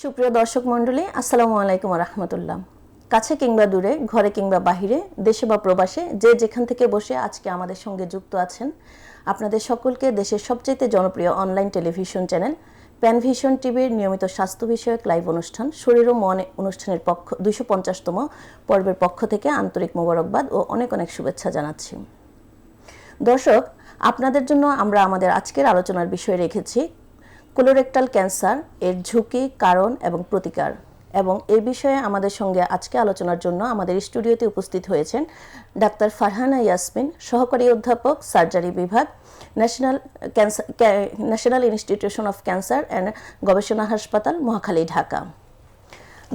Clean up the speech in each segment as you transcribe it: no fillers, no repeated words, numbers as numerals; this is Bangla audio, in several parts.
সুপ্রিয় দর্শক মণ্ডলী, আসসালামু আলাইকুম ওয়া রাহমাতুল্লাহ। কাছে কিংবা দূরে, ঘরে কিংবা বাহিরে, দেশে বা প্রবাসে যে যেখান থেকে বসে আজকে আমাদের সঙ্গে যুক্ত আছেন, আপনাদের সকলকে দেশের সবচেয়ে জনপ্রিয় অনলাইন টেলিভিশন চ্যানেল প্যানভিশন টিভির নিয়মিত স্বাস্থ্য বিষয়ক লাইভ অনুষ্ঠান শরীর ও মন অনুষ্ঠানের 250তম পর্বের পক্ষ থেকে আন্তরিক মোবারকবাদ ও অনেক অনেক শুভেচ্ছা জানাচ্ছি। দর্শক, আপনাদের জন্য আমরা আমাদের আজকের আলোচনার বিষয় রেখেছি কোলোরেক্টাল ক্যান্সার, এর ঝুঁকি, কারণ এবং প্রতিকার। এবং এই বিষয়ে আমাদের সঙ্গে আজকে আলোচনার জন্য আমাদের স্টুডিওতে উপস্থিত হয়েছেন ডাক্তার ফারহানা ইয়াসমিন, সহকারী অধ্যাপক, সার্জারি বিভাগ, national institution of cancer and গবেষণা হাসপাতাল, মহাখালী, ঢাকা।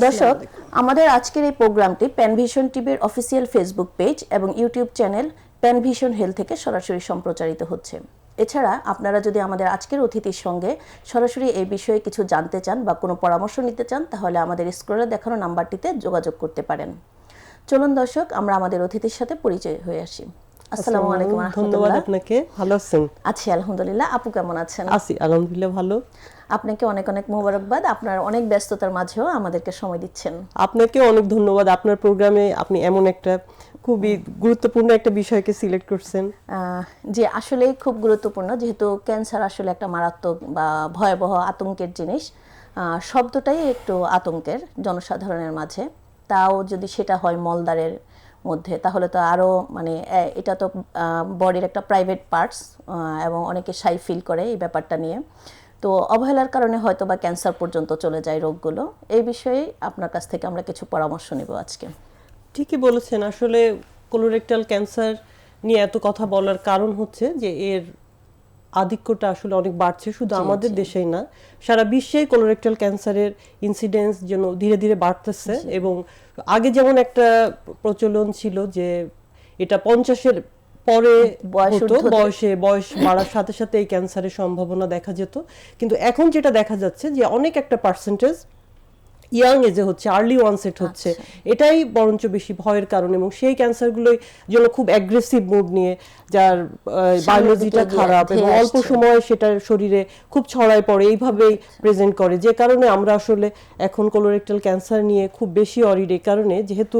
দর্শক, আমাদের আজকের এই প্রোগ্রামটি প্যানভিশন টিভির অফিসিয়াল ফেসবুক পেজ এবং ইউটিউব চ্যানেল প্যানভিশন হেলথ থেকে সরাসরি সম্প্রচারিত হচ্ছে। এছাড়া আপনারা যদি আমাদের আজকের অতিথির সঙ্গে সরাসরি এই বিষয়ে কিছু জানতে চান বা কোনো পরামর্শ নিতে চান, তাহলে আমাদের স্ক্রলে দেখানো নাম্বারটিতে যোগাযোগ করতে পারেন। চলুন দর্শক, আমরা আমাদের অতিথির সাথে পরিচয় হয়ে আসি। আসসালামু আলাইকুম। ধন্যবাদ আপনাকে। ভালো আছেন? আছি আলহামদুলিল্লাহ। আপু কেমন আছেন? আছি আলহামদুলিল্লাহ ভালো। আপনাকে অনেক অনেক মোবারকবাদ, আপনার অনেক ব্যস্ততার মাঝেও আমাদেরকে সময় দিচ্ছেন। আপনাকে অনেক ধন্যবাদ। আপনার প্রোগ্রামে আপনি এমন একটা খুবই গুরুত্বপূর্ণ একটা বিষয়কে সিলেক্ট করছেন। যে আসলে খুব গুরুত্বপূর্ণ, যেহেতু ক্যান্সার আসলে একটা মারাত্মক বা ভয়াবহ আতঙ্কের জিনিস। শব্দটাই একটু আতঙ্কের জনসাধারণের মাঝে, তাও যদি সেটা হয় মলদ্বারের মধ্যে, তাহলে তো আরও মানে এটা তো বডির একটা প্রাইভেট পার্টস এবং অনেকে শাই ফিল করে এই ব্যাপারটা নিয়ে। তো অবহেলার কারণে হয়তো বা ক্যান্সার পর্যন্ত চলে যায় রোগগুলো। এই বিষয়ে আপনার কাছ থেকে আমরা কিছু পরামর্শ নেব আজকে। ঠিকই বলেছেন। আসলে কোলোরেক্টাল ক্যান্সার নিয়ে এত কথা বলার কারণ হচ্ছে যে এর আধিক্যটা আসলে অনেক বাড়ছে, শুধু আমাদের দেশেই না, সারা বিশ্বেই কোলোরেক্টাল ক্যান্সারের ইনসিডেন্স যেন ধীরে ধীরে বাড়তেছে। এবং আগে যেমন একটা প্রচলন ছিল যে এটা 50-এর পরে বয়স বাড়ার সাথে সাথে এই ক্যান্সারের সম্ভাবনা দেখা যেত, কিন্তু এখন যেটা দেখা যাচ্ছে যে অনেক একটা পার্সেন্টেজ ইয়াং এজে হচ্ছে, আর্লি ওয়ানসেট হচ্ছে। এটাই বরঞ্চ বেশি ভয়ের কারণ। এবং সেই ক্যান্সারগুলোই যেন খুব অ্যাগ্রেসিভ মুড নিয়ে, যার বায়োলজিটা খারাপ এবং অল্প সময় সেটার শরীরে খুব ছড়ায় পড়ে, এইভাবেই প্রেজেন্ট করে। যে কারণে আমরা আসলে এখন কোলোরেক্টাল ক্যান্সার নিয়ে খুব বেশি অরিড। এই কারণে যেহেতু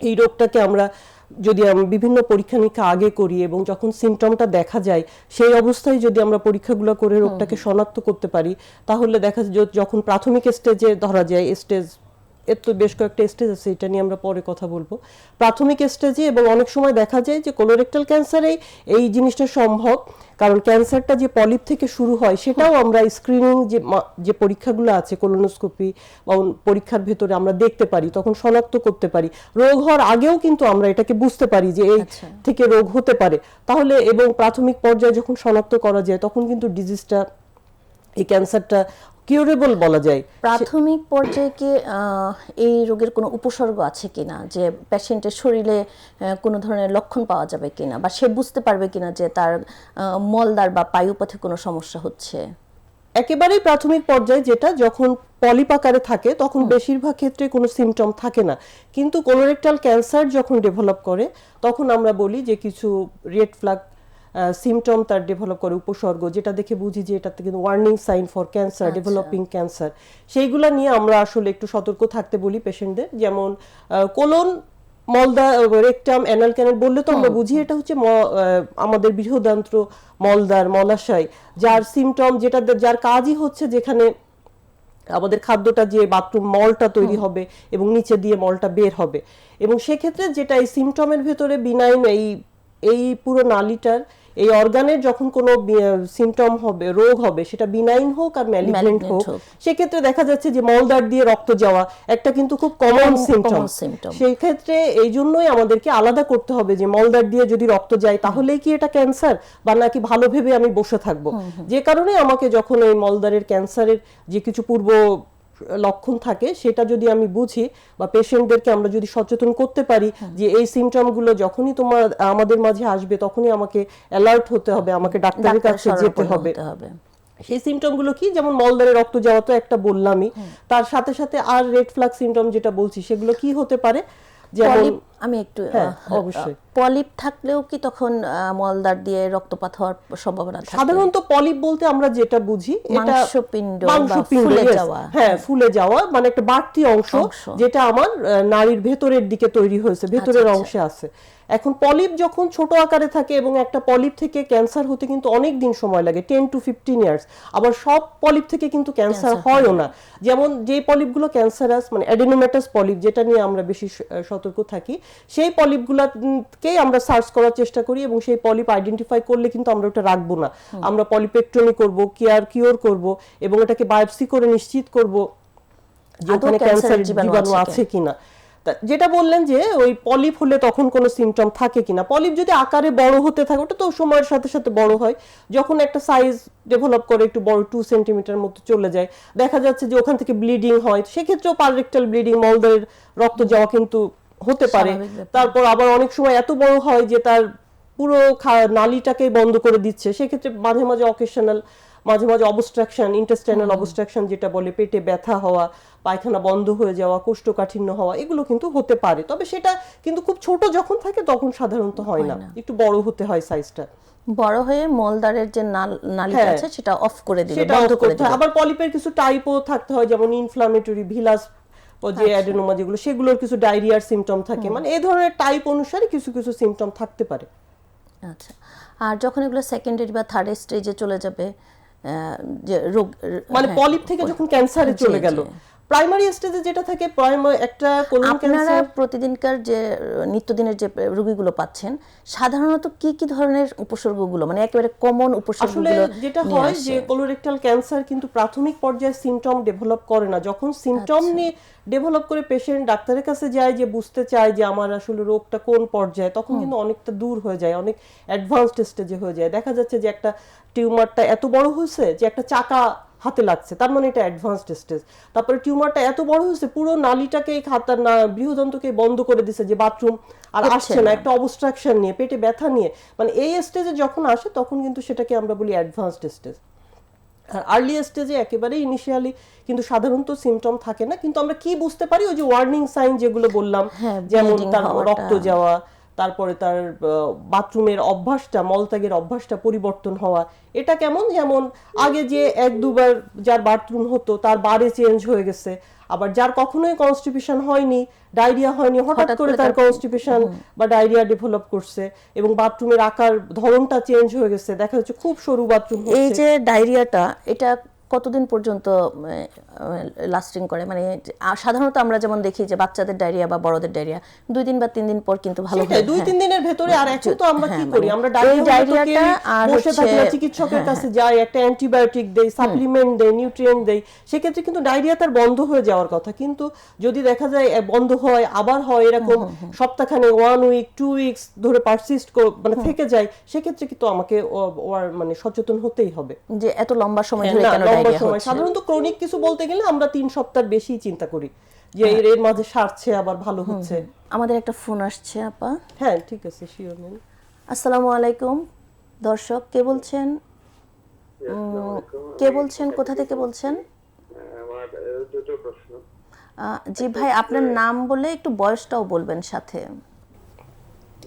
এই রোগটাকে আমরা যদি বিভিন্ন পরীক্ষা নিরীক্ষা আগে করি এবং যখন সিমটমটা দেখা যায় সেই অবস্থায় যদি আমরা পরীক্ষাগুলো করে রোগটাকে শনাক্ত করতে পারি, তাহলে দেখা যায় যখন প্রাথমিক স্টেজে ধরা যায়, স্টেজ এর তো বেশ কয়েকটা স্টেজ আছে, এটা নিয়ে আমরা পরে কথা বলবো। প্রাথমিক স্টেজে এবং অনেক সময় দেখা যায় যে কোলোরেক্টাল ক্যান্সারে এই জিনিসটা সম্ভব, কারণ ক্যান্সারটা যে পলিপ থেকে শুরু হয় সেটাও আমরা স্ক্রিনিং যে পরীক্ষাগুলো আছে, কোলোনোস্কোপি বা পরীক্ষার ভেতরে আমরা দেখতে পারি, তখন শনাক্ত করতে পারি। রোগ হওয়ার আগেও কিন্তু আমরা এটাকে বুঝতে পারি যে এই থেকে রোগ হতে পারে। তাহলে এবং প্রাথমিক পর্যায়ে যখন শনাক্ত করা যায় তখন কিন্তু ডিজিজটা, এই ক্যান্সারটা কিউরেবল বলা যায়। প্রাথমিক পর্যায়ে কি এই রোগের কোনো উপসর্গ আছে কিনা, যে পেশেন্টের শরীরে কোনো ধরনের লক্ষণ পাওয়া যাবে কিনা, বা সে বুঝতে পারবে কিনা যে তার মলদ্বার বা পায়ুপথে কোনো সমস্যা হচ্ছে? একেবারেই প্রাথমিক পর্যায়ে, যেটা যখন পলিপ আকারে থাকে তখন বেশিরভাগ ক্ষেত্রে কোনো সিমটম থাকে না, কিন্তু কোলোরেক্টাল ক্যান্সার যখন ডেভেলপ করে তখন আমরা বলি যে কিছু রেড ফ্ল্যাগ সিমটম তার ডেভেলপ করে, উপসর্গ, যেটা দেখে বুঝি যে এটাতে কিন্তু warning sign for cancer, developing cancer. সেইগুলা নিয়ে আমরা আসলে একটু সতর্ক থাকতে বলি পেশেন্টদের। যেমন কোলন, মলদ্বার, রেকটাম, অ্যানাল ক্যানাল বললে তো আমরা বুঝি এটা হচ্ছে আমাদের বৃহদান্ত্র, মলদ্বার, মলাশয়, যার সিমটম, যেটা যার কাজই হচ্ছে যেখানে আমাদের খাদ্যটা যে বাথরুম মলটা তৈরি হবে এবং নিচে দিয়ে মলটা বের হবে। এবং সেক্ষেত্রে যেটা এই সিমটমের ভেতরে বিনাইন, এই পুরো নালীটার, এই অর্গানের যখন কোনো সিমটম হবে, রোগ হবে, সেটা বিনাইন হোক আর ম্যালিগন্যান্ট হোক, সেক্ষেত্রে দেখা যাচ্ছে যে মলদ্বার দিয়ে রক্ত যাওয়া একটা কিন্তু খুব কমন সিমটম। সেই ক্ষেত্রে এই জন্যই আমাদেরকে আলাদা করতে হবে যে মলদ্বার দিয়ে যদি রক্ত যায় তাহলেই কি এটা ক্যান্সার, বা নাকি ভালো ভেবে আমি বসে থাকবো। যে কারণে আমাকে যখন এই মলদ্বারের ক্যান্সারের যে কিছু পূর্ব লক্ষণ থাকে সেটা যদি আমি বুঝি বা পেশেন্টদেরকে আমরা যদি সচেতন করতে পারি যে এই সিমটমগুলো যখনই আমাদের মাঝে আসবে তখনই আমাকে অ্যালার্ট হতে হবে, আমাকে ডাক্তারের কাছে যেতে হবে। সেই সিমটমগুলো কি, যেমন মলদ্বারে রক্ত যাওয়া তো একটা বললামই, তার সাথে সাথে আর রেড ফ্ল্যাগ সিমটম যেটা বলছি সেগুলো কি হতে পারে, যেমন আমি একটু হ্যাঁ, অবশ্যই। পলিপ থাকলেও কি তখন মলদার দিয়ে রক্তপাত হওয়ার সম্ভাবনা থাকে? সাধারণত পলিপ বলতে আমরা যেটা বুঝি এটা মাংসপিণ্ড বা মাংসপিণ্ড, ফুলে yes, যাওয়া। হ্যাঁ, ফুলে যাওয়া, মানে একটা বাড়তি অংশ যেটা আমার নাড়ির ভেতরের দিকে তৈরি হয়েছে, ভেতরের আচ্ছা। অংশে আছে। এখন পলিপ যখন ছোট আকারে থাকে এবং একটা পলিপ থেকে ক্যান্সার হতে কিন্তু অনেক দিন সময় লাগে, 10 to 15 ইয়ার্স। আবার সব পলিপ থেকে কিন্তু ক্যান্সার হয়ও না। যেমন যে পলিপগুলো ক্যান্সারাস, মানে অ্যাডেনোমেটাস পলিপ, যেটা নিয়ে আমরা বেশি সতর্ক থাকি, সেই পলিপগুলোকেই আমরা সার্চ করার চেষ্টা করি এবং সেই পলিপ আইডেন্টিফাই করলে কিন্তু আমরা ওটা রাখবো না। আমরা পলিপেক্টমি করব, কিওর করব এবং এটাকে বায়োপসি করে নিশ্চিত করব যে ওখানে ক্যান্সারের জীবাণু আছে কিনা। যেটা বললেন যে ওই পলিপ হলে তখন কোনো সিমটম থাকে কিনা, পলিপ যদি আকারে বড় হতে থাকে ওটা তো সময়ের সাথে সাথে বড় হয়। যখন একটা সাইজ ডেভেলপ করে একটু বড় 2 সেন্টিমিটার মতো চলে যায়, দেখা যাচ্ছে যে ওখান থেকে ব্লিডিং হয়, সেক্ষেত্রেও পাররেক্টাল ব্লিডিং, মলদ্বারের রক্ত যাওয়া কিন্তু হতে পারে। তারপর আবার অনেক সময় এত বড় হয় যে তার পুরো নালীটাকে বন্ধ করে দিচ্ছে, সেক্ষেত্রে মাঝে মাঝে অকেশনাল, মাঝে মাঝে অবস্ট্রাকশন, ইন্টেস্টাইনাল অবস্ট্রাকশন যেটা বলে, পেটে ব্যথা হওয়া, পায়খানা বন্ধ হয়ে যাওয়া, কোষ্ঠকাঠিন্য হওয়া, এগুলো কিন্তু হতে পারে। তবে সেটা কিন্তু খুব ছোট যখন থাকে তখন সাধারণত হয় না, একটু বড় হতে হয় সাইজটা। বড় হয়ে মলদারের যে নালীটা আছে সেটা অফ করে দিবে, সেটা বন্ধ করে দিবে। আবার পলিপের কিছু টাইপও থাকতে হয়, যেমন ইনফ্লামেটরি, ভিলাস যে অ্যাডেনোমা যেগুলো, সেগুলোর কিছু ডায়রিয়ার সিমটম থাকে, মানে এই ধরনের টাইপ অনুসারে কিছু কিছু সিমটম থাকতে পারে। আচ্ছা, আর যখন এগুলো সেকেন্ডারি বা থার্ড স্টেজে চলে যাবে, যে রোগ, মানে পলিপ থেকে যখন ক্যান্সারে চলে গেল, প্রাইমারি স্টেজে যেটা থাকে, একটা কোলন আপনারা ক্যান্সার। প্রতিদিনকার যে নিত্যদিনের যে রোগীগুলো পাচ্ছেন, সাধারণত কি কি ধরনের উপসর্গগুলো, মানে একেবারে কমন আসলে উপসর্গগুলো যেটা হয় যে কোলোরেক্টাল ক্যান্সার কিন্তু প্রাথমিক পর্যায়ে সিমটম ডেভেলপ করে না। যখন সিমটম নিয়ে ডেভেলপ করে পেশেন্ট ডাক্তারের কাছে যায়, যে বুঝতে চায় যে আমার আসলে রোগটা কোন পর্যায়ে, তখন কিন্তু অনেকটা দূর হয়ে যায়, অনেক অ্যাডভান্সড স্টেজে হয়ে যায়। দেখা যাচ্ছে যে একটা টিউমারটা এত বড় হয়েছে যে একটা চাকা হাতে লাগছে, তার মানে এটা অ্যাডভান্সড স্টেজ। তারপরে টিউমারটা এত বড় হয়েছে পুরো নালীটাকে, খাতার বৃহদন্তকে বন্ধ করে দিছে, যে বাথরুম আর আসছে না, একটা অবস্ট্রাকশন নিয়ে, পেটে ব্যথা নিয়ে, মানে এই স্টেজে যখন আসে তখন কিন্তু সেটাকে আমরা বলি অ্যাডভান্সড স্টেজ। আর আর্লি স্টেজে একেবারে ইনিশিয়ালি কিন্তু সাধারণত সিমটম থাকে না, কিন্তু আমরা কি বুঝতে পারি, ওই যে ওয়ার্নিং সাইন যেগুলো বললাম, যেমন তার রক্ত যাওয়া, তারপরে তার বাথরুমের অভ্যাসটা, মলত্যাগের অভ্যাসটা পরিবর্তন হওয়া। এটা কেমন, যেমন আগে যে 1-2 বার যার বাথরুম হতো তার বারে চেঞ্জ হয়ে গেছে, আবার যার কখনোই কনস্টিপেশন হয়নি, ডায়রিয়া হয়নি, হঠাৎ করে তার কনস্টিপেশন বা ডায়রিয়া ডেভেলপ করছে, এবং বাথরুমের আকার ধরনটা চেঞ্জ হয়ে গেছে, দেখা যাচ্ছে খুব সরু বাথরুম হচ্ছে। এই যে ডায়রিয়াটা, এটা কতদিন পর্যন্ত লাস্টিং করে? মানে সাধারণত আমরা যেমন দেখি যে বাচ্চাদের ডায়রিয়া বা বড়দের ডায়রিয়া 2 দিন বা 3 দিন পর কিন্তু ভালো হয়, 2-3 দিনের ভেতরে। আর এখন তো আমরা কি করি, আমরা ডায়রিয়াটা বসে থাকি না, চিকিৎসকের কাছে যাই, একটা অ্যান্টিবায়োটিক দেই, সাপ্লিমেন্ট দেই, নিউট্রিয়েন্ট দেই, সেক্ষেত্রে কিন্তু ডায়রিয়া তার বন্ধ হয়ে যাওয়ার কথা, কিন্তু যদি দেখা যায় বন্ধ হয় আবার হয়, এরকম সপ্তাহখানে, 1 উইক 2 উইকস ধরে পারসিস্ট মানে থেকে যায়, সেক্ষেত্রে কিন্তু আমাকে মানে সচেতন হতেই হবে যে এত লম্বা সময় ধরে কেন ডায়রিয়া হচ্ছে। সাধারণত ক্রনিক কিছু বলতে গেলে আমরা 3 সপ্তাহের বেশি চিন্তা করি, যে এর মাঝে সারছে আবার ভালো হচ্ছে। আমাদের একটা ফোন আসছে আপা। হ্যাঁ, ঠিক আছে, শিওর নেন। আসসালামু আলাইকুম দর্শক, কে বলছেন? কে বলছেন, কোথা থেকে বলছেন? আমার দুটো প্রশ্ন। জি ভাই, আপনার নাম বলে একটু বয়সটাও বলবেন সাথে।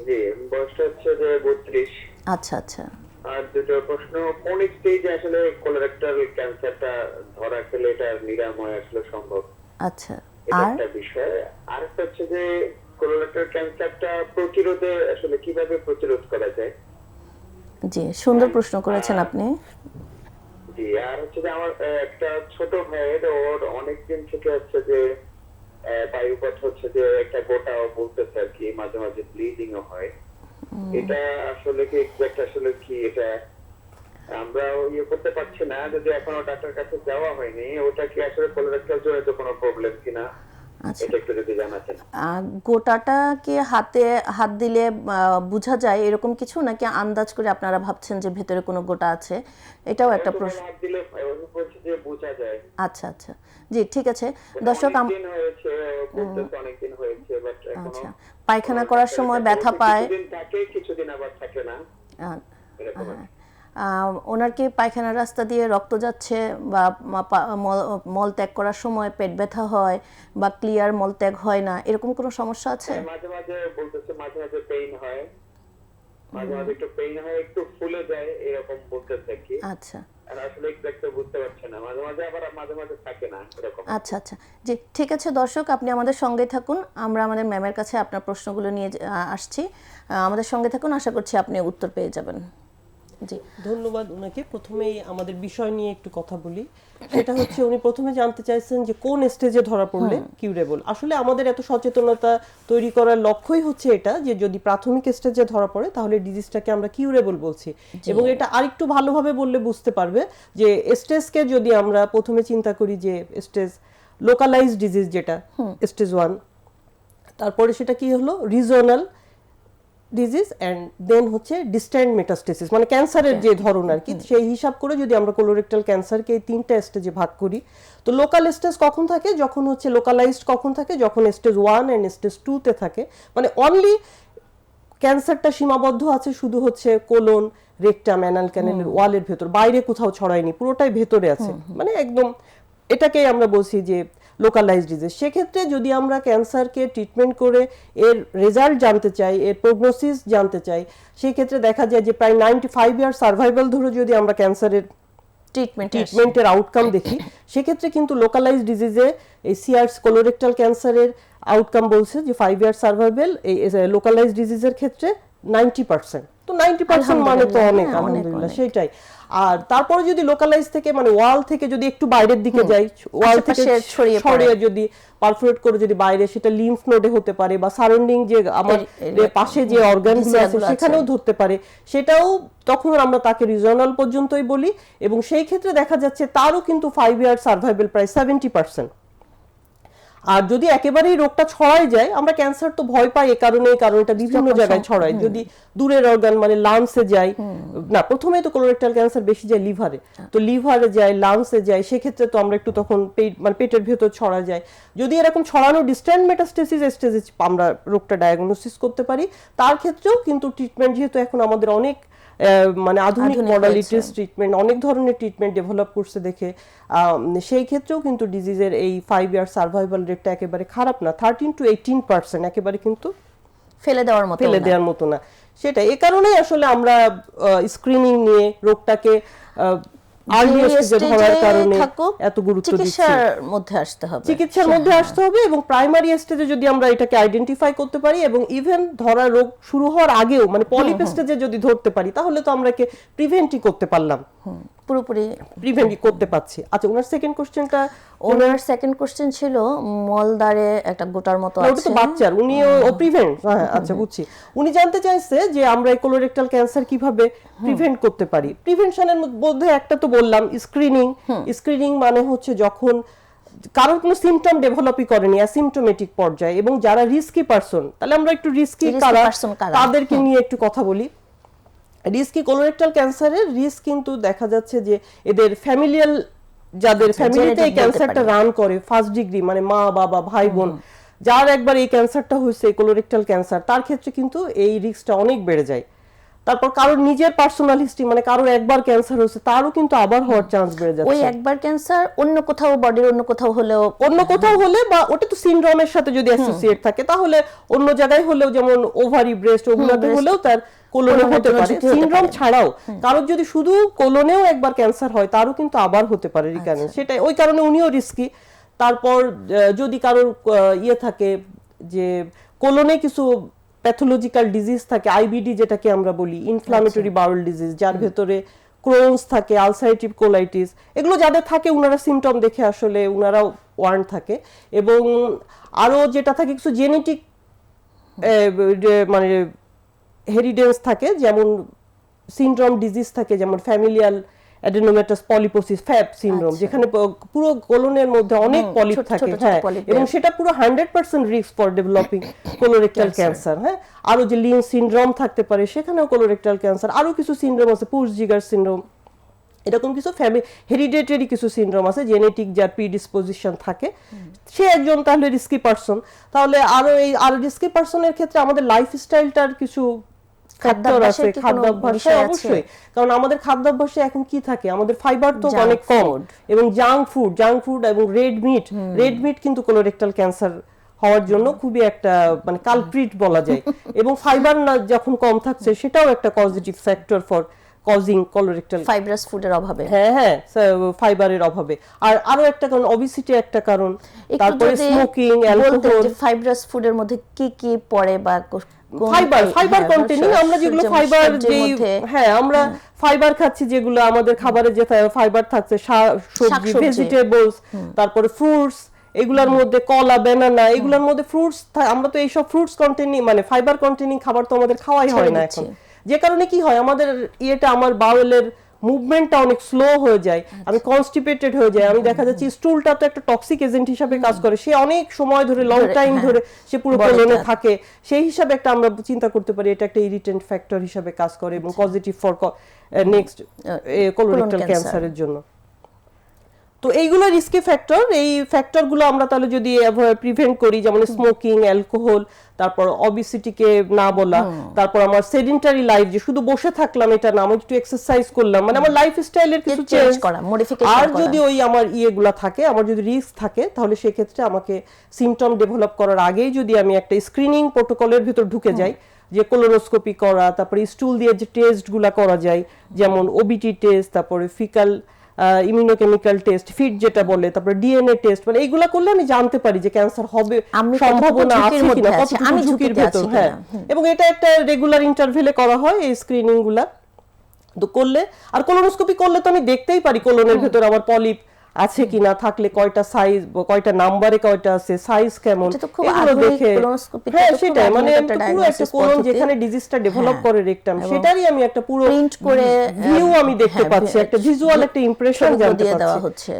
জি, বয়সটা হচ্ছে যে 32। আচ্ছা আচ্ছা। আর দুটো প্রশ্ন, কোন স্টেজে আসলে কোলোরেক্টাল ক্যান্সারটা ধরা খেলে এটা নিরাময় আসলে সম্ভব? আচ্ছা, এটা আর একটা বিষয়। আর একটা হচ্ছে যে কোলোরেক্টাল ক্যান্সারটা প্রতিরোধে আসলে কিভাবে প্রতিরোধ করা যায়? জি, সুন্দর প্রশ্ন করেছেন আপনি। জি, আর হচ্ছে যে আমার একটা ছোট ভাইয়ের, ওর অনেকদিন থেকে হচ্ছে যে বায়ুপথ হচ্ছে যে একটা গোটাও বলতেছে আর কি, মাঝে মাঝে ব্লিডিংও হয়। এটা আসলে কি এক্সাক্ট আসলে কি, এটা আমরা ইয়ে করতে পারছি না, যদি এখনো ডাক্তার কাছে যাওয়া হয়নি, ওটা কি আসলে কোলোরেক্টাল জনিত কোনো প্রবলেম কিনা, আচ্ছা, এটা একটু যদি জানাতেন। গোটাটা কি হাত দিলে বোঝা যায় এরকম কিছু, নাকি আন্দাজ করে আপনারা ভাবছেন যে ভেতরে কোনো গোটা আছে? এটাও একটা প্রশ্ন। হাত দিলে বলছে যে বোঝা যায়। আচ্ছা আচ্ছা, জি ঠিক আছে দর্শক। অনেকদিন হয়েছে, বলতেছে অনেকদিন হয়েছে, বাট এখনো আচ্ছা, পায়খানা করার সময় ব্যথা পায়, কিছুদিন থাকে, কিছুদিন আবার থাকে না, এরকম। ওনার কি পায়খানার রাস্তা দিয়ে রক্ত যাচ্ছে বা মল ত্যাগ করার সময় পেট ব্যথা হয় বা ক্লিয়ার মল ত্যাগ হয় না, এরকম কোনো সমস্যা আছে? মাঝে মাঝে বলতেছে, মাঝে মাঝে পেইন হয়, মাঝে মাঝে একটু পেইন হয়, একটু ফুলে যায়, এরকম বলতেছে কি। আচ্ছা আর আসলে এক্সাক্ট বুঝতে পারছে না, মাঝে মাঝে আবার মাঝে মাঝে থাকে না এরকম। আচ্ছা আচ্ছা জি, ঠিক আছে দর্শক, আপনি আমাদের সঙ্গে থাকুন, আমরা আমাদের ম্যামের কাছে আপনার প্রশ্নগুলো নিয়ে আসছি। আমাদের সঙ্গে থাকুন, আশা করছি আপনি উত্তর পেয়ে যাবেন। জি, ধন্যবাদ ওনাকে। প্রথমেই আমাদের বিষয় নিয়ে একটু কথা বলি। সেটা হচ্ছে উনি প্রথমে জানতে চাইছেন যে কোন স্টেজে ধরা পড়লে কিউরেবল। আসলে আমাদের এত সচেতনতা তৈরি করার লক্ষ্যই হচ্ছে এটা, যে যদি প্রাথমিক স্টেজে ধরা পড়ে তাহলে ডিজিজটাকে আমরা কিউরেবল বলছি। এবং এটা আরেকটু ভালোভাবে বললে বুঝতে পারবে যে স্টেজকে যদি আমরা প্রথমে চিন্তা করি যে স্টেজ লোকালাইজড ডিজিজ, যেটা স্টেজ 1, তারপরে সেটা কি হলো রিজনাল ডিজিজ, এন্ড দেন হচ্ছে ডিস্ট্যান্ট মেটাস্টেসিস, মানে ক্যান্সারের যে ধরন আর কি, সেই হিসাব করে যদি আমরা কোলোরেক্টাল ক্যান্সারকে এই 3টা স্টেজে ভাগ করি, তো লোকাল স্টেজ কখন থাকে, যখন হচ্ছে লোকালাইজড কখন থাকে, যখন স্টেজ 1 এন্ড স্টেজ 2 তে থাকে, মানে অনলি ক্যান্সারটা সীমাবদ্ধ আছে শুধু হচ্ছে কোলন, রেকটাম, অ্যানাল ক্যানেলের ওয়ালের ভেতর, বাইরে কোথাও ছড়ায়নি, পুরোটাই ভেতরে আছে, মানে একদম এটাকেই আমরা বলছি যে লোকালাইজড ডিজিজ। সেক্ষেত্রে যদি আমরা ক্যান্সারকে ট্রিটমেন্ট করে এর রেজাল্ট জানতে চাই, এর প্রগনোসিস জানতে চাই, সেই ক্ষেত্রে দেখা যায় যে প্রায় 95 ইয়ার সার্ভাইভাল ধরে যদি আমরা ক্যান্সারের ট্রিটমেন্টের আউটকাম দেখি, সেক্ষেত্রে কিন্তু লোকালাইজড ডিজিজে এই সিআরস কোলোরেক্টাল ক্যান্সারের আউটকাম বলছে যে 5 ইয়ার সার্ভাইভাল, এই লোকালাইজড ডিজিজের ক্ষেত্রে 90%। তো 90% মানে তো অনেক, আলহামদুলিল্লাহ, সেটাই। আর তারপরে যদি লোকালাইজ থেকে মানে ওয়াল থেকে যদি একটু বাইরের দিকে যাই, ওয়াল থেকে ছড়িয়ে যদি পারফোরেট করে যদি বাইরে, সেটা লিম্ফ নোডে হতে পারে বা সারাউন্ডিং যে আমার পাশে যে অর্গানগুলো আছে সেখানেও ধরতে পারে, সেটাও তখন আমরা তাকে রিজনাল পর্যন্তই বলি। এবং সেই ক্ষেত্রে দেখা যাচ্ছে তারও কিন্তু 5 ইয়ার সার্ভাইভাল প্রায় 70%। আর যদি একেবারেই রোগটা ছড়াই যায়, আমরা ক্যান্সার তো ভয় পাই কারণ এটা বিভিন্ন জায়গায় ছড়ায়, যদি দূরের অর্গান মানে লাংসে যায় না, প্রথমে তো কোলোরেক্টাল ক্যান্সার বেশি যায় লিভারে, তো লিভারে যায়, লাংসে যায়, সেক্ষেত্রে তো আমরা একটু তখন মানে পেটের ভেতর ছড়া যায়। যদি এরকম ছড়ানো ডিস্ট্যান্ট মেটাস্টেসিস স্টেজে আমরা রোগটা ডায়াগনোসিস করতে পারি, তার ক্ষেত্রেও কিন্তু ট্রিটমেন্ট, যেহেতু এখন আমাদের অনেক মানে আধুনিক মডালিটিস ট্রিটমেন্ট, অনেক ধরনের ট্রিটমেন্ট ডেভেলপ করছে দেখে, সেই ক্ষেত্রেও কিন্তু ডিজিজের এই 5 ইয়ার সার্ভাইভাল রেটটা একেবারে খারাপ না, 13 to 18%, একেবারে কিন্তু ফেলে দেওয়ার মতো না। সেটা এই কারণেই আসলে আমরা স্ক্রিনিং নিয়ে রোগটাকে আর্লি স্টেজে ধরার কারণে এত গুরুত্ব দিচ্ছি। চিকিৎসার মধ্যে আসতে হবে এবং প্রাইমারি স্টেজে যদি আমরা এটাকে আইডেন্টিফাই করতে পারি এবং ইভেন ধরা রোগ শুরু হওয়ার আগেও মানে পলিপ স্টেজে যদি ধরতে পারি, তাহলে তো আমরা কে প্রিভেন্টই করতে পারলাম, পুরোপুরি প্রিভেন্টই করতে পারছি। আচ্ছা, ওনার সেকেন্ড কোশ্চেন ছিল মলদ্বারে একটা গোটার মতো আছে, ওটা তো বাচ্চার, উনিও প্রিভেন্ট, হ্যাঁ আচ্ছা বুঝছি। উনি জানতে চাইছে যে আমরা এই কোলোরেক্টাল ক্যান্সার কিভাবে প্রিভেন্ট করতে পারি। প্রিভেনশনের মধ্যে একটা তো বললাম স্ক্রিনিং মানে হচ্ছে যখন কারোর কোনো সিমটম ডেভেলপই করেনি, অ্যাসিমটোমেটিক পর্যায়ে, এবং যারা রিস্কি পারসন, তাহলে আমরা একটু রিস্কি তাদেরকে নিয়ে একটু কথা বলি। রিস্কি কোলোরেক্টাল ক্যান্সারের রিস্ক কিন্তু দেখা যাচ্ছে যে এদের ফ্যামিলিয়াল, যাদের ফ্যামিলিতে এই ক্যান্সারটা রান করে ফার্স্ট ডিগ্রি, মানে মা বাবা ভাই বোন, যার একবার এই ক্যান্সারটা হয়েছে কোলোরেক্টাল ক্যান্সার, তার ক্ষেত্রে কিন্তু এই রিস্কটা অনেক বেড়ে যায়। তারপর কারোর নিজের পার্সোনাল হিস্ট্রি, মানে কারোর একবার ক্যান্সার হয়েছে তারও কিন্তু আবার হওয়ার চান্স বেড়ে যাচ্ছে। ওই একবার ক্যান্সার অন্য কোথাও বডির অন্য কোথাও হলে বা ওটা তো সিনড্রোমের সাথে যদি অ্যাসোসিয়েট থাকে, তাহলে অন্য জায়গায় হলেও, যেমন ওভারি, ব্রেস্ট, ওগুলোতে হলেও তার কোলনে হতে পারে। সিনড্রোম ছাড়াও কারোর যদি শুধু কোলনেও একবার ক্যান্সার হয়, তারও কিন্তু আবার হতে পারে রিকারেন্স, সেটাই ওই কারণে উনিও রিস্কি। তারপর যদি কারোর ইয়ে থাকে যে কোলনে কিছু প্যাথোলজিক্যাল ডিজিজ থাকে, আইবিডি যেটাকে আমরা বলি, ইনফ্লামেটরি বাউল ডিজিজ, যার ভেতরে ক্রোনস থাকে, আলসারেটিভ কোলাইটিস, এগুলো যাদের থাকে উনারা সিমটম দেখে আসলে উনারাও ওয়ার্ন থাকে। এবং আরো যেটা থাকে কিছু জেনেটিক মানে হেরিডেন্স থাকে, যেমন সিনড্রোম ডিজিজ থাকে, যেমন ফ্যামিলিয়াল অ্যাডেনোমাটাস পলিপোসিস, ফ্যাপ সিনড্রোম, যেখানে পুরো কোলনের মধ্যে অনেক পলিপ থাকে, হ্যাঁ, এবং সেটা পুরো 100% risk for developing colorectal cancer. হ্যাঁ, আরো যে লিন সিনড্রোম থাকতে পারে, সেখানেও কোলোরেক্টাল ক্যান্সার। আরো কিছু সিনড্রোম আছে, পুশ-জিগার সিনড্রোম, এরকম কিছু হেরিডিটারি কিছু সিনড্রোম আছে, জেনেটিক যার প্রিডিসপোজিশন থাকে, সে একজন তাহলে রিস্কি পারসন। তাহলে আরো রিস্কি পারসনের ক্ষেত্রে আমাদের লাইফস্টাইলটার কিছু ফ্যাক্টর আছে, খাদ্যাভ্যাসের কি কোনো খাদ্যাভ্যাসে বিষয় আছে? অবশ্যই, কারণ আমাদের খাদ্যাভ্যাসে এখন কি থাকে, আমাদের ফাইবার তো Junk অনেক কম, food। এবং জাঙ্ক ফুড এবং রেড মিট কিন্তু কোলোরেক্টাল ক্যান্সার হওয়ার জন্য খুবই একটা মানে কালপ্রিট বলা যায়। এবং ফাইবার না যখন কম থাকছে সেটাও একটা positive factor for causing colorectal, fibrous ফুডের অভাবে। হ্যাঁ ফাইবারের অভাবে। আর আরো একটা কারণ ওবেসিটি একটা কারণ, তারপরে স্মোকিং, অ্যালকোহল। ফাইব্রাস ফুডের মধ্যে কি কি পড়ে বা ফাইবার কন্টেনিং, আমরা যেগুলো ফাইবার আমরা ফাইবার খাচ্ছি, যেগুলো আমাদের খাবারে যে ফাইবার থাকছে, সবজি, ভেজিটেবলস, তারপরে ফ্রুটস, এগুলোর মধ্যে কলা, ব্যানানা, এগুলোর মধ্যে ফ্রুটস, আমরা তো এইসব ফ্রুটস কন্টেনিং মানে ফাইবার কন্টেনিং খাবার তো আমাদের খাওয়াই হয় না এখন। যে কারণে কি হয়, আমাদের আমার বাউলের মুভমেন্টটা অনেক স্লো হয়ে যায়, আমি কনস্টিপেটেড হয়ে যাই, আমি দেখা যাচ্ছে স্টুলটা তো একটা টক্সিক এজেন্ট হিসেবে কাজ করে, সে অনেক সময় ধরে লং টাইম ধরে সে পুরো কোলনে থাকে, সেই হিসাবে একটা আমরা চিন্তা করতে পারি এটা একটা ইরিটেন্ট ফ্যাক্টর হিসেবে কাজ করে এবং পজিটিভ ফর নেক্সট কোলোরেক্টাল ক্যান্সারের জন্য। তো এইগুলো রিস্কি ফ্যাক্টর, এই ফ্যাক্টরগুলো আমরা তাহলে যদি প্রিভেন্ট করি, যেমন স্মোকিং, অ্যালকোহল, তারপর অবিসিটিকে না বলা, তারপর আমার সেডেন্টারি লাইফ, যে শুধু বসে থাকলাম এটা না, আমি একটু এক্সারসাইজ করলাম, মানে আমার লাইফস্টাইলের কিছু চেঞ্জ করা, মডিফিকেশন আর করা। যদি ওই আমার ইয়েগুলা থাকে, আমার যদি রিস্ক থাকে, তাহলে সেই ক্ষেত্রে আমাকে সিম্পটম ডেভেলপ করার আগেই যদি আমি একটা স্ক্রিনিং প্রোটোকলের ভিতর ঢুকে যাই, যে কোলোনোস্কোপি করা, তারপরে স্টুল দিয়ে যে টেস্টগুলা করা যায়, যেমন ওবিটি টেস্ট, তারপরে ফিকাল ইমিউনোকেমিক্যাল টেস্ট, ফিট যেটা বলে, তারপরে ডিএনএ টেস্ট, মানে এইগুলা করলে আমি জানতে পারি যে ক্যান্সার হবে সম্ভাবনা আছে কিনা, কতটুকু ঝুঁকির ভেতর। হ্যাঁ, এবং এটা একটা রেগুলার ইন্টারভেলে করা হয় এই স্ক্রিনিং গুলা। তো করলে, আর কোলোনোস্কোপি করলে তো আমি দেখতেই পারি কোলনের ভেতর আমার পলিপ আছে কিনা, থাকলে কয়টা সাইজ, কয়টা নাম্বারে কয়টা আছে, সাইজ কেমন, এগুলো দেখে। হ্যাঁ, সেটাই, মানে পুরো একটা কোলন যেখানে ডিজিজটা ডেভেলপ করে রেকটাম, সেটারই আমি একটা পুরো প্রিন্ট করে ভিউ আমি দেখতে পাচ্ছি, একটা ভিজুয়াল একটা ইমপ্রেশন জানতে পাচ্ছি,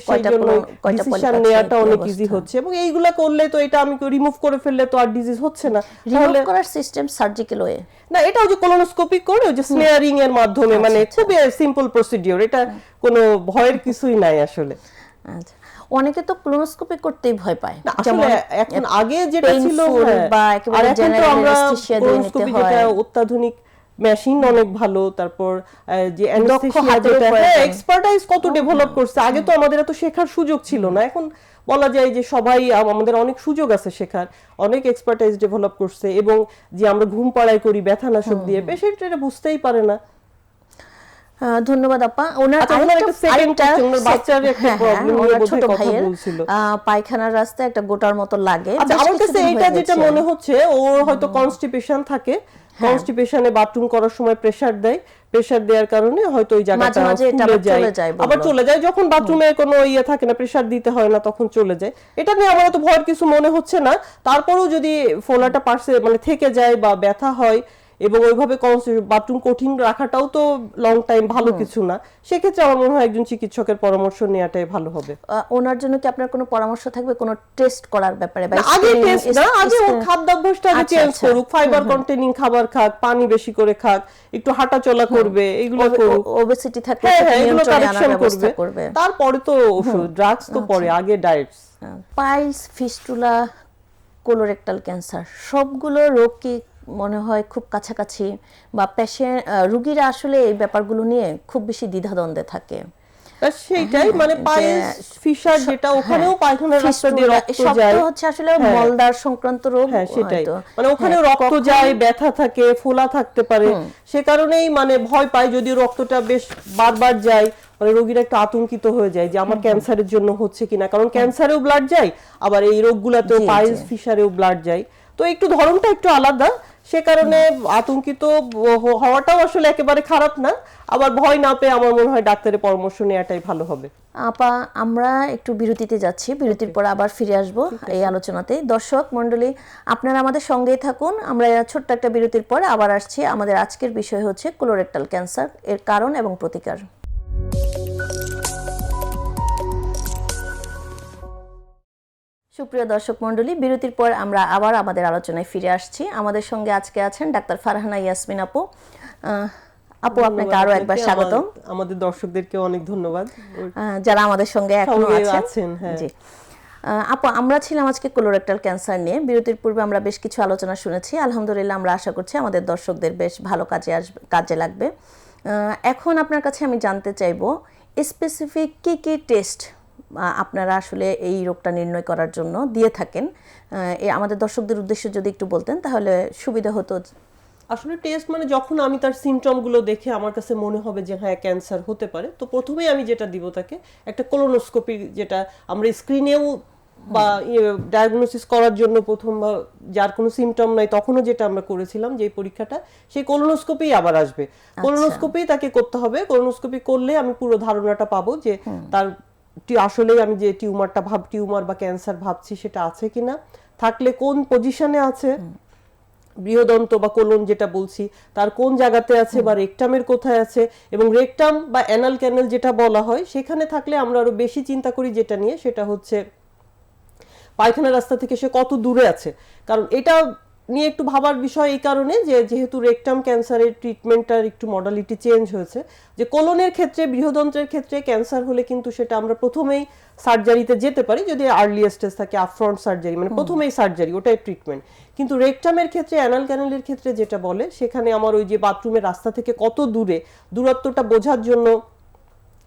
সেই জন্য ডিসিশন নেওয়াটা অনেক ইজি হচ্ছে। এবং এইগুলা করলে তো এটা আমি রিমুভ করে ফেললে তো আর ডিজিজ হচ্ছে না। রিমুভ করার সিস্টেম সার্জিক্যাল ওয়ে না, এটা যে কোলোনোস্কোপি করে ওই যে স্নেয়ারিং এর মাধ্যমে, মানে খুবই সিম্পল প্রসিডিওর, এটা কোনো ভয়ের কিছুই নাই আসলে। আচ্ছা, অনেকে তো কোলোনোস্কোপি করতেই ভয় পায়, যেমন এখন আগে যেটা ছিল, বা একেবারে জেনারেল অ্যানেস্থেসিয়া দিয়ে নিতে হয়, যেটা অত্যাধুনিক মেশিন অনেক ভালো, তারপর যে অ্যানেস্থেসিয়া যেটা এক্সপার্টাইজ কত ডেভেলপ করছে, আগে তো আমাদের এত শেখার সুযোগ ছিল না, এখন বলা যায় যে সবাই আমাদের অনেক সুযোগ আছে শেখার, অনেক এক্সপার্টাইজ ডেভেলপ করছে। এবং যে আমরা ঘুম পাড়াই করি ব্যথানাশক দিয়ে, পেশেন্ট এটা বুঝতেই পারে না। ধন্যবাদ আপা। ওনার ছোট ভাইয়ের পায়খানার রাস্তায় একটা গোটার মতো লাগে। আচ্ছা, আমার কাছে এটা যেটা মনে হচ্ছে, ওর হয়তো কনস্টিপেশন থাকে, কনস্টিপেশনে বাথরুম করার সময় প্রেসার দেওয়ার কারণে হয়তো ওই জায়গাটা ফুলে যায়, আবার চলে যায়, যখন বাথরুমে কোনো ইয়ে থাকে না, প্রেসার দিতে হয় না, তখন চলে যায়। এটা নিয়ে আমার তো ভয়ের কিছু মনে হচ্ছে না। তারপরেও যদি ফোলাটা পার্সে মানে থেকে যায় বা ব্যথা হয়, এবং ওইভাবে বাথরুম কঠিন রাখাটাও তো লং টাইম ভালো কিছু না, সেক্ষেত্রে আমার মনে হয় একজন চিকিৎসকের পরামর্শ নেওয়াটাই ভালো হবে। ওনার জন্য কি আপনার কোনো পরামর্শ থাকবে কোনো টেস্ট করার ব্যাপারে? আগে টেস্ট না, আগে ওর খাদ্যাভ্যাসটা আগে চেঞ্জ করুক, ফাইবার কন্টেনিং খাবার খাক, পানি বেশি করে খাক, একটু হাঁটা চলা করবে, এগুলো করুক, ওবেসিটি থাকলে এগুলো কারেকশন করবে, তারপরে তো ওষুধ, ড্রাগস তো পরে, আগে diets. Piles, fistula, colorectal cancer সবগুলো রোগ কি মনে হয় খুব কাছাকাছি, বা পেশেন্ট রোগীরা আসলে এই ব্যাপারগুলো নিয়ে খুব বেশি দ্বিধাদ্বন্দ্বে থাকে? সেইটাই, মানে পাইলস, ফিশার যেটা, ওখানেও পায়খানার রাস্তা দিয়ে রক্ত যায়, সব হচ্ছে আসলে মলদার সংক্রান্ত রোগ। হ্যাঁ, সেটাই, মানে ওখানেও রক্ত যায়, ব্যথা থাকে, ফোলা থাকতে পারে, সে কারণেই মানে ভয় পায়। যদি রক্তটা বেশ বারবার যায়, মানে রোগীরা একটু আতঙ্কিত হয়ে যায় যে আমার ক্যান্সারের জন্য হচ্ছে কিনা, কারণ ক্যান্সারেও ব্লাড যায়, আবার এই রোগগুলোতেও পাইলস, ফিশারেও ব্লাড যায়, তো একটু ধরনটা একটু আলাদা, সে কারণে আতঙ্কিত হওয়াটাও আসলে একেবারে খারাপ না। আবার ভয় না পেয়ে আমার মনে হয় ডাক্তারের পরামর্শ নেওয়াটাই ভালো হবে। আপা, আমরা একটু বিরতিতে যাচ্ছি, বিরতির পর আবার ফিরে আসব এই আলোচনাতে। দর্শক মণ্ডলী, আপনারা আমাদের সঙ্গেই থাকুন। আমরা ছোট্ট একটা বিরতির পর আবার আসছি। আমাদের আজকের বিষয় হচ্ছে কোলোরেক্টাল ক্যান্সার, এর কারণ এবং প্রতিকার। সুপ্রিয় দর্শক মণ্ডলী, বিরতির পর আমরা আবার আমাদের আলোচনায় ফিরে আসছি। আমাদের সঙ্গে আজকে আছেন ডাক্তার ফারহানা ইয়াসমিন আপু। আপু, আপনাকে আরো একবার স্বাগতম। আমাদের দর্শকদেরকে অনেক ধন্যবাদ যারা আমাদের সঙ্গে এখনো আছেন। জি, আপু, আমরা ছিলাম আজকে কোলোরেক্টাল ক্যান্সার নিয়ে। বিরতির পূর্বে আমরা বেশ কিছু আলোচনা শুনেছি। আলহামদুলিল্লাহ, আমরা আশা করছি আমাদের দর্শকদের বেশ ভালো কাজে লাগবে। এখন আপনার কাছে আমি জানতে চাইবো, স্পেসিফিক কি কি টেস্ট আপনারা আসলে এই রোগটা নির্ণয় করার জন্য দিয়ে থাকেন, আমাদের দর্শকদের উদ্দেশ্যে যদি একটু বলতেন তাহলে সুবিধা হতো। আসলে টেস্ট মানে যখন আমি তার সিমটম গুলো দেখে আমার কাছে মনে হবে যে হ্যাঁ ক্যান্সার হতে পারে, তো প্রথমেই আমি যেটা দিব তাকে একটা কোলোনোস্কোপি, যেটা আমরা স্ক্রিনেও বা ডায়াগনোসিস করার জন্য প্রথম বা যার কোনো সিমটম নাই তখনও যেটা আমরা করেছিলাম যে পরীক্ষাটা, সেই কোলোনোস্কোপি আবার আসবে। কোলোনোস্কোপি তাকে করতে হবে। কোলোনোস্কোপি করলে আমি পুরো ধারণাটা পাবো যে তার আসলেই আমি যে টিউমার বা ক্যান্সার ভাবছি সেটা আছে কিনা, থাকলে কোন পজিশনে আছে, বৃহদন্ত বা কোলন যেটা বলছি তার কোন জায়গাতে আছে বা রেকটামের কোথায় আছে, এবং রেকটাম বা অ্যানাল ক্যানেল যেটা বলা হয় সেখানে থাকলে আমরা আরো বেশি চিন্তা করি যেটা নিয়ে, সেটা হচ্ছে পায়খানা রাস্তা থেকে সে কত দূরে আছে। কারণ এটা নিয়ে একটু ভাবার বিষয় এই কারণে যে যেহেতু রেকটাম ক্যান্সারের ট্রিটমেন্টটার একটু মডালিটি চেঞ্জ হয়েছে, যে কোলনের ক্ষেত্রে বৃহদন্ত্রের ক্ষেত্রে ক্যান্সার হলে কিন্তু সেটা আমরা প্রথমেই সার্জারিতে যেতে পারি যদি আর্লি স্টেজ থাকে, আপফ্রন্ট সার্জারি মানে প্রথমেই সার্জারি, ওটাই ট্রিটমেন্ট। কিন্তু রেকটামের ক্ষেত্রে, অ্যানাল ক্যানেলের ক্ষেত্রে যেটা বলে, সেখানে আমার ওই যে বাথরুমের রাস্তা থেকে কত দূরে, দূরত্বটা বোঝার জন্য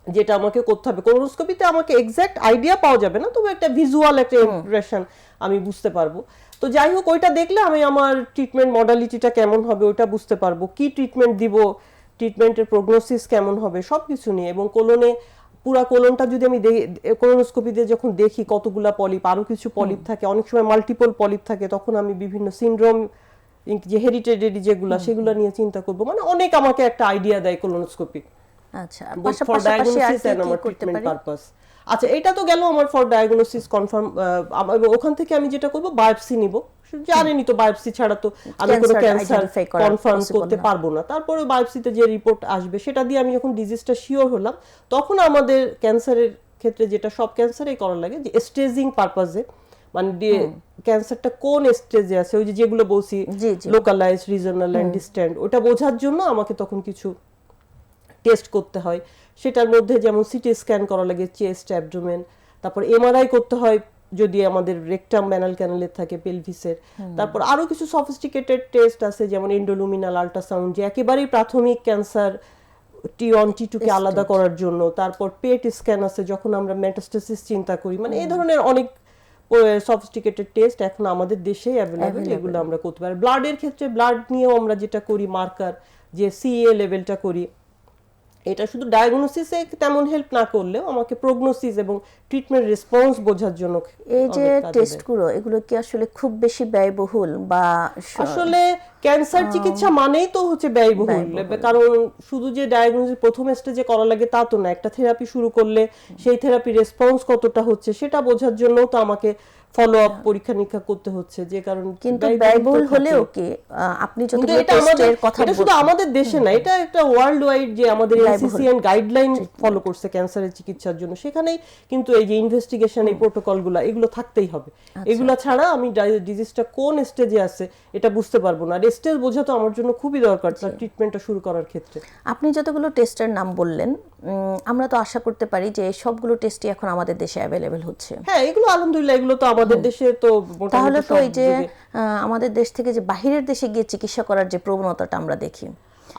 যেটা আমাকে করতে হবে, কোলোনোস্কোপিতে আমাকে এক্সাক্ট আইডিয়া পাওয়া যাবে না, তবে একটা ভিজুয়াল একটা ইমপ্রেশন আমি বুঝতে পারবো। তো যাই হোক, ওইটা দেখলে আমি আমার ট্রিটমেন্ট মডালিটিটা কেমন হবে ওইটা বুঝতে পারবো, কি ট্রিটমেন্ট দিব, ট্রিটমেন্টের প্রগনোসিস কেমন হবে সবকিছু নিয়ে। এবং কোলনে পুরা কোলনটা যদি আমি কোলোনোস্কোপি দিয়ে যখন দেখি কতগুলা পলিপ, আরো কিছু পলিপ থাকে, অনেক সময় মাল্টিপল পলিপ থাকে, তখন আমি বিভিন্ন সিনড্রোম যে হেরিটেডারি যেগুলা সেগুলো নিয়ে চিন্তা করব। মানে অনেক আমাকে একটা আইডিয়া দেয় কোলোনোস্কোপি। আচ্ছা, ফর ডায়াগনোসিস এন্ড আমার ট্রিটমেন্ট পারপাস। আচ্ছা, এটা তো গেল আমার ফর ডায়াগনোসিস কনফার্ম। ওখান থেকে আমি যেটা করব, বায়োপসি নিব। জানেনই তো বায়োপসি ছাড়া তো আমি কোনো ক্যান্সার কনফার্ম করতে পারবো না। তারপরে বায়োপসিতে যে রিপোর্ট আসবে সেটা দিয়ে আমি যখন ডিজিজটা শিওর হলাম, তখন আমাদের ক্যান্সারের ক্ষেত্রে যেটা সব ক্যান্সারেই করা লাগে, যে স্টেজিং পারপাসে, মানে ক্যান্সারটা কোন স্টেজে আছে, ওই যেগুলো বলছি লোকালাইজ, রিজনাল এন্ড ডিস্ট্যান্ট, ওটা বোঝার জন্য আমাকে তখন কিছু টেস্ট করতে হয়। সেটার মধ্যে যেমন সিটি স্ক্যান করা লাগে চেস্ট, অ্যাবডোমেন, তারপর এমআরআই করতে হয় যদি আমাদের রেকটাম ব্যানাল ক্যানেলের থাকে, পেলভিসের। তারপর আরো কিছু সফিস্টিকেটেড টেস্ট আছে যেমন এন্ডোলুমিনাল আল্ট্রাসাউন্ড, যে একেবারেই প্রাথমিক ক্যান্সার T1 T2 কে আলাদা করার জন্য। তারপর পেট স্ক্যান আছে যখন আমরা মেটাস্টাসিস চিন্তা করি। মানে এই ধরনের অনেক সফিস্টিকেটেড টেস্ট এখন আমাদের দেশে অ্যাভেলেবল, এগুলো আমরা করতে পারি। ব্লাডের ক্ষেত্রে ব্লাড নিয়েও আমরা যেটা করি, মার্কার যে সিএ লেভেলটা করি, এটা শুধু ডায়াগনোসিসে তেমন হেল্প না করলেও আমাকে প্রগনোসিস এবং ট্রিটমেন্ট রেসপন্স বোঝার জন্য এই যে টেস্টগুলো, এগুলো কি আসলে খুব বেশি ব্যয়বহুল? বা আসলে ক্যান্সার চিকিৎসা মানেই তো হচ্ছে ব্যয়বহুল, কারণ শুধু যে ডায়াগনোসিস প্রথম স্টেজে করা লাগে তা তো না। একটা থেরাপি শুরু করলে সেই থেরাপি রেসপন্স কতটা হচ্ছে সেটা বোঝার জন্যও তো আমাকে ফলো আপ, পরীক্ষা নিরীক্ষা করতে হচ্ছে, যে কারণে কিন্তু ব্যয়বহুল হলেও কি আপনি যতগুলো টেস্টের কথা এটা শুধু আমাদের দেশে না, এটা একটা ওয়ার্ল্ড ওয়াইড যে আমাদের এনসিসিএন গাইডলাইন ফলো করছে ক্যান্সারের চিকিৎসার জন্য, সেখানেই কিন্তু এই যে ইনভেস্টিগেশন, এই প্রোটোকলগুলো এগুলো থাকতেই হবে। এগুলো ছাড়া আমি ডিজিজটা কোন স্টেজে আছে এটা বুঝতে পারবো না। আর স্টেজ বোঝা তো আমার জন্য খুবই দরকার তার ট্রিটমেন্টটা শুরু করার ক্ষেত্রে। আপনি যতগুলো টেস্টের নাম বললেন, আমরা তো আশা করতে পারি যে সবগুলো টেস্টই এখন আমাদের দেশে অ্যাভেলেবল হচ্ছে। হ্যাঁ, এগুলো আলহামদুলিল্লাহ, এগুলো তো আমাদের দেশে তো তাহলে তো এই যে আমাদের দেশ থেকে যে বাহিরের দেশে গিয়ে চিকিৎসা করার যে প্রবণতাটা আমরা দেখি,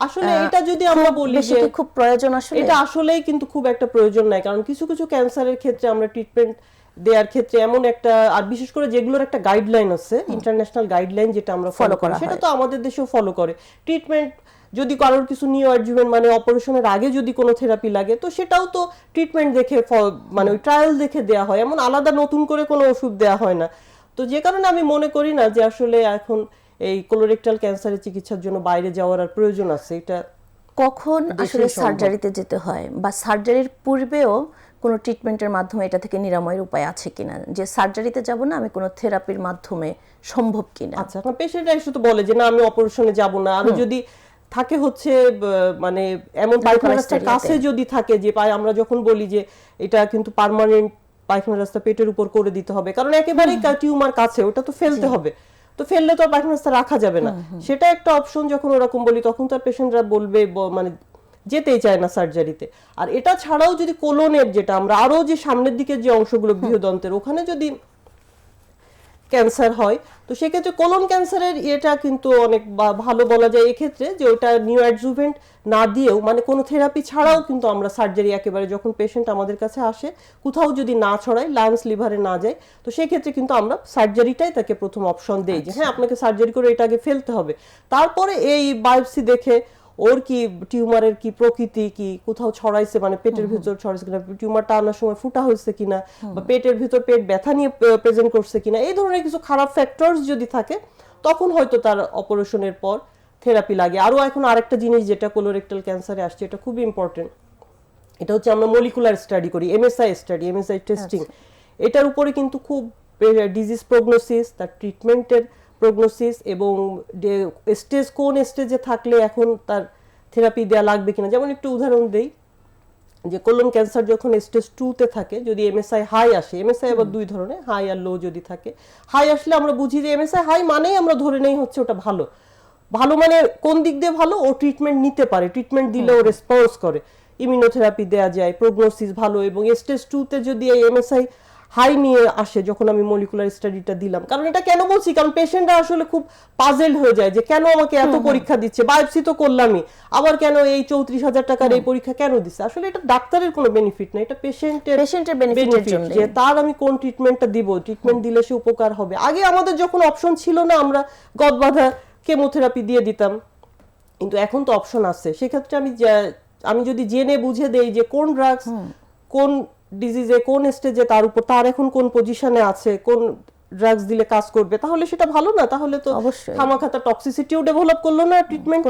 আসলে এটা যদি আমরা বলি যে খুব প্রয়োজন, আসলে এটা আসলেই কিন্তু খুব একটা প্রয়োজন নাই। কারণ কিছু কিছু ক্যান্সারের ক্ষেত্রে আমরা ট্রিটমেন্ট দেওয়ার ক্ষেত্রে এমন একটা, আর বিশেষ করে যেগুলোর একটা গাইডলাইন আছে, ইন্টারন্যাশনাল গাইডলাইন যেটা আমরা ফলো করি, সেটা তো আমাদের দেশেও ফলো করে। ট্রিটমেন্ট যদি কারোর কিছু নিও অ্যাডজুভেন্ট মানে অপারেশনের আগে যদি কোনো থেরাপি লাগে, তো সেটাও তো ট্রিটমেন্ট দেখে মানে ওই ট্রায়াল দেখে দেওয়া হয়, এমন আলাদা নতুন করে কোনো ওষুধ দেওয়া হয় না। তো যে কারণে আমি মনে করি না যে আসলে এখন এই কোলোরেক্টাল ক্যান্সারের চিকিৎসার জন্য বাইরে যাওয়ার আর প্রয়োজন আছে। এটা কখন আসলে সার্জারিতে যেতে হয়, বা সার্জারির পূর্বেও কোনো ট্রিটমেন্টের মাধ্যমে এটা থেকে নিরাময়ের উপায় আছে কিনা, যে সার্জারিতে যাব না, আমি কোনো থেরাপির মাধ্যমে সম্ভব কিনা? আচ্ছা, পেশেন্টরা এসে তো বলে যে না আমি অপারেশনে যাব না, আর যদি থাকে হচ্ছে মানে এমন পায়খানা রাস্তার কাছে যদি থাকে, যে আমরা যখন বলি যে এটা কিন্তু পার্মানেন্ট পায়খানা রাস্তা পেটের উপর করে দিতে হবে, কারণ একেবারেই টিউমার কাছে, ওটা তো ফেলতে হবে, তো ফেললে তো পায়খানা রাস্তা রাখা যাবে না, সেটা একটা অপশন। যখন ওরকম বলি তখন তার পেশেন্টরা বলবে, মানে যেতেই চায় না সার্জারিতে। আর এটা ছাড়াও যদি কোলনের যেটা আমরা আরো যে সামনের দিকে যে অংশগুলো বৃহদন্তের ওখানে যদি ক্যান্সার হয়, তো সেক্ষেত্রে কোলন ক্যান্সারের এটা কিন্তু অনেক ভালো বলা যায় এক্ষেত্রে, যে ওটা নিউ অ্যাডজুভেন্ট না দিয়েও মানে কোনো থেরাপি ছাড়াও কিন্তু আমরা সার্জারি একেবারে যখন পেশেন্ট আমাদের কাছে আসে কোথাও যদি না ছড়ায়, লাংস লিভারে না যায়, তো সেই ক্ষেত্রে কিন্তু আমরা সার্জারিটাই তাকে প্রথম অপশন দেই যে হ্যাঁ আপনাকে সার্জারি করে এটা আগে ফেলতে হবে। তারপরে এই বায়োপসি দেখে ওর কি টিউমারের কি প্রকৃতি কি, কোথাও ছড়াইছে মানে পেটের ভিতর ছড়াইছে কিনা, টিউমারটা আনার সময় ফুটা হয়েছে কিনা, বা পেটের ভিতর পেট ব্যথা নিয়ে প্রেজেন্ট করছে কিনা, এই ধরনের কিছু খারাপ ফ্যাক্টরস যদি থাকে তখন হয়তো তার অপারেশনের পর থেরাপি লাগে। আরো এখন আরেকটা জিনিস যেটা কোলোরেক্টাল ক্যান্সারে আসছে, এটা খুব ইম্পর্টেন্ট, এটা হচ্ছে আমরা মলিকুলার স্টাডি করি, এমএসআই টেস্টিং। এটার উপরে কিন্তু খুব ডিজিজ প্রগনোসিস, তার ট্রিটমেন্টের প্রগনোসিস এবং স্টেজ কোন স্টেজে থাকলে এখন তার থেরাপি দেওয়া লাগবে কিনা। যেমন একটু উদাহরণ দেই, যে কোলন ক্যান্সার যখন স্টেজ 2 তে থাকে, যদি এমএসআই হাই আসে, এমএসআই আবার দুই ধরনের, হাই আর লো যদি থাকে, হাই আসলে আমরা বুঝি যে এমএসআই হাই মানেই আমরা ধরে নেই হচ্ছে ওটা ভালো। ভালো মানে কোন দিক দিয়ে ভালো, ও ট্রিটমেন্ট নিতে পারে, ট্রিটমেন্ট দিলে ও রেসপন্স করে, ইমিউনোথেরাপি দেওয়া যায়, প্রগনোসিস ভালো। এবং স্টেজ 2 তে যদি এই এমএসআই হাই নিয়ে আসে, যখন আমি মলিকুলার স্টাডিটা দিলাম, কারণ এটা কেন বলছি, কারণ পেশেন্টরা আসলে খুব পাজেলড হয়ে যায় যে কেন আমাকে এত পরীক্ষা দিচ্ছে, বায়োপসি তো করলামই, আবার কেন এই 34,000 টাকার এই পরীক্ষা কেন দিচ্ছে। আসলে এটা ডাক্তারের কোনো বেনিফিট না, এটা পেশেন্টের বেনিফিটের জন্য, যে তার আমি কোন ট্রিটমেন্টটা দিব, ট্রিটমেন্ট দিলে সে উপকার হবে। আগে আমাদের যখন অপশন ছিল না, আমরা গদবাঁধা কেমোথেরাপি দিয়ে দিতাম, কিন্তু এখন তো অপশন আছে। সেক্ষেত্রে আমি যদি জেনে বুঝে দেই যে কোন ড্রাগস কোন ডিজিজে কোন স্টেজে, তার উপর তার এখন কোন পজিশনে আছে, কোন ড্রাগস দিলে কাজ করবে, তাহলে সেটা ভালো না? তাহলে তো খামাখাতা টক্সিসিটিও ডেভেলপ করলো না ট্রিটমেন্টে,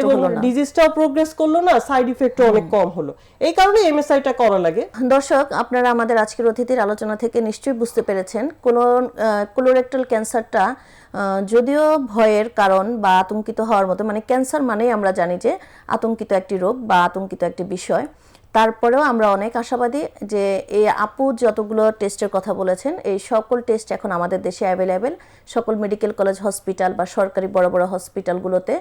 এবং ডিজিজটাও প্রোগ্রেস করলো না, সাইড ইফেক্টও অনেক কম হলো। এই কারণে এমএসআইটা করা লাগে। দর্শক, আপনারা আমাদের আজকের অতিথির আলোচনা থেকে নিশ্চয়ই বুঝতে পেরেছেন কোলোরেক্টাল ক্যান্সারটা যদিও ভয়ের কারণ বা আতঙ্কিত হওয়ার মতো, মানে ক্যান্সার মানেই আমরা জানি যে আতঙ্কিত একটি রোগ বা আতঙ্কিত একটি বিষয়, তারপরেও আমরা অনেক আশাবাদী যে এই আপু যতগুলো টেস্টের কথা বলেছেন, এই সকল টেস্ট এখন আমাদের দেশে অ্যাভেলেবেল সকল মেডিকেল কলেজ হসপিটাল বা সরকারি বড় বড় হসপিটালগুলোতে।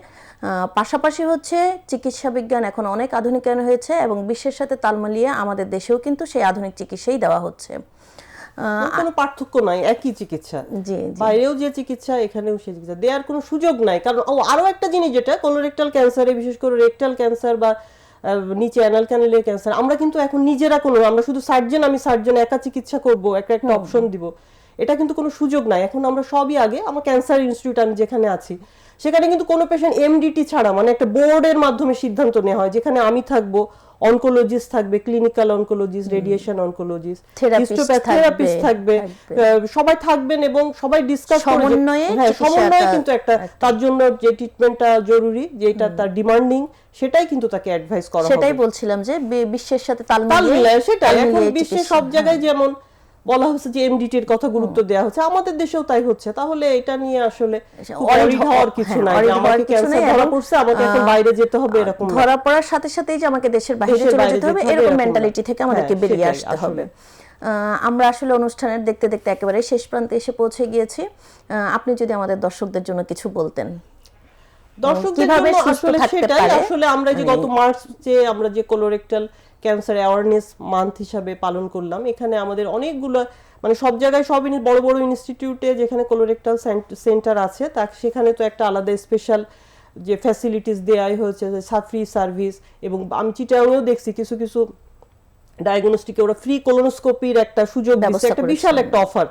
পাশাপাশি হচ্ছে চিকিৎসা বিজ্ঞান এখন অনেক আধুনিকায়ন হয়েছে এবং বিশ্বের সাথে তাল মিলিয়ে আমাদের দেশেও কিন্তু সেই আধুনিক চিকিৎসাই দেওয়া হচ্ছে। কোনো পার্থক্য নাই, একই চিকিৎসা, বাইরেও যে চিকিৎসা এখানেও সেই চিকিৎসা দেওয়ার কোনো সুযোগ নাই। কারণ আরো একটা জিনিস যেটা কোলোরেক্টাল ক্যান্সারে, বিশেষ করে রেকটাল ক্যান্সার বা নিচে অ্যানাল ক্যানেলের ক্যান্সার, আমরা কিন্তু এখন নিজেরা আমরা শুধু আমি সার্জন একা চিকিৎসা করব, একটা অপশন দিব, এটা কিন্তু কোনো সুযোগ নাই। এখন আমরা সবই আগে, আমার ক্যান্সার ইনস্টিটিউট আমি যেখানে আছি সেখানে কিন্তু কোনো পেশেন্ট এমডিটি ছাড়া, মানে একটা বোর্ডের মাধ্যমে সিদ্ধান্ত নেওয়া হয়, যেখানে আমি থাকবো, অনকোলজিস্ট থাকবে, ক্লিনিক্যাল অনকোলজিস্ট, রেডিয়েশন অনকোলজিস্ট, হিস্টোপ্যাথোথেরাপিস্ট থাকবে, সবাই থাকবেন এবং সবাই ডিসকাস করে সমন্বয়ে কিন্তু একটা তার জন্য যে ট্রিটমেন্টটা জরুরি, যেটা তার ডিমান্ডিং, সেটাই কিন্তু তাকে অ্যাডভাইস করা হবে। সেটাই বলছিলাম যে বিশ্বের সাথে তাল মিলিয়ে, সেটাই এখন বিশ্বে সব জায়গায় যেমন বলা হচ্ছে যে এমডিটির কথা গুরুত্ব দেওয়া হচ্ছে, আমাদের দেশেও তাই হচ্ছে। তাহলে এটা নিয়ে আসলে অরিড হওয়ার কিছু নাই, আমাকে ক্যান্সার ধরা পড়ছে, আমাকে এখন বাইরে যেতে হবে, এরকম ধরা পড়ার সাথে সাথেই যে আমাকে দেশের বাইরে চলে যেতে হবে, এরকম মেন্টালিটি থেকে আমাদেরকে বেরিয়ে আসতে হবে। আমরা আসলে অনুষ্ঠানের দেখতে দেখতে একেবারে শেষ প্রান্তে এসে পৌঁছে গিয়েছি। আপনি যদি আমাদের দর্শকদের জন্য কিছু বলতেন। দর্শকদের জন্য আসলে সেটাই, আসলে আমরা যে গত মার্চে আমরা যে কোলোরেক্টাল ক্যান্সার অ্যাওয়ারনেস মান্থ হিসাবে পালন করলাম, এখানে আমাদের অনেকগুলো মানে সব জায়গায় সব বড় বড় ইনস্টিটিউটে যেখানে কোলোরেক্টাল সেন্টার আছে, তা সেখানে তো একটা আলাদা স্পেশাল যে ফ্যাসিলিটিস দেওয়াই হয়েছে, ফ্রি সার্ভিস। এবং আমি চিটাগাংয়েও দেখছি কিছু কিছু ডায়াগনস্টিকে ওরা ফ্রি কোলোনোস্কোপির একটা সুযোগ দিচ্ছে, একটা বিশাল একটা অফার,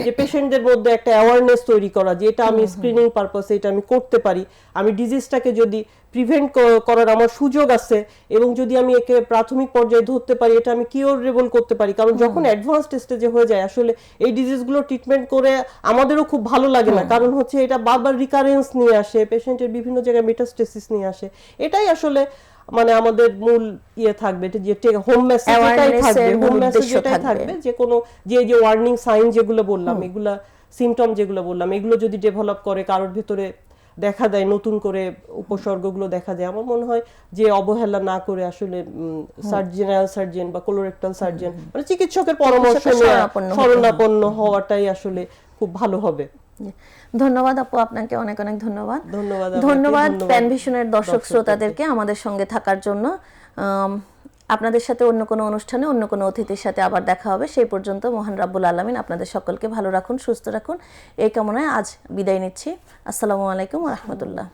যে পেশেন্টদের মধ্যে একটা অ্যাওয়ারনেস তৈরি করা, যে এটা আমি স্ক্রিনিং পারপাসে এটা আমি করতে পারি, আমি ডিজিজটাকে যদি প্রিভেন্ট করার আমার সুযোগ আছে, এবং যদি আমি একে প্রাথমিক পর্যায়ে ধরতে পারি, এটা আমি কিওরেবল করতে পারি। কারণ যখন অ্যাডভান্সড স্টেজে হয়ে যায়, আসলে এই ডিজিজগুলো ট্রিটমেন্ট করে আমাদেরও খুব ভালো লাগে না, কারণ হচ্ছে এটা বারবার রিকারেন্স নিয়ে আসে, পেশেন্টের বিভিন্ন জায়গায় মেটাস্টেসিস নিয়ে আসে। এটাই আসলে মানে আমাদের মূল থাকবে, যে হোম মেসেজ এটাই থাকবে, হোম মেসেজ এটাই থাকবে, যে কোনো যে ওয়ার্নিং সাইন যেগুলো বললাম, এগুলা সিমটম যেগুলো বললাম, এগুলো যদি ডেভেলপ করে, কারোর ভিতরে দেখা দেয়, নতুন করে উপসর্গগুলো দেখা যায়, আমার মনে হয় যে অবহেলা না করে আসলে সার্জন বা কোলোরেক্টাল সার্জন মানে চিকিৎসকের পরামর্শ নিয়ে শরণাপন্ন হওয়াটাই আসলে খুব ভালো হবে। জি। ধন্যবাদ আপু, আপনাকে অনেক অনেক ধন্যবাদ। ধন্যবাদ আপনাকে, ধন্যবাদ ধন্যবাদ প্যানভিশনের দর্শক দর্শকদেরকে। শ্রোতাদেরকে আমাদের সঙ্গে থাকার জন্য। আপনাদের সাথে অন্য কোনো অনুষ্ঠানে অন্য কোনো অতিথির সাথে আবার দেখা হবে। সেই পর্যন্ত মহান রাব্বুল আলামিন আপনাদের সকলকে ভালো রাখুন, সুস্থ রাখুন, এই কামনায় আজ বিদায় নিচ্ছি। আসসালামু আলাইকুম ওয়া রাহমাতুল্লাহ।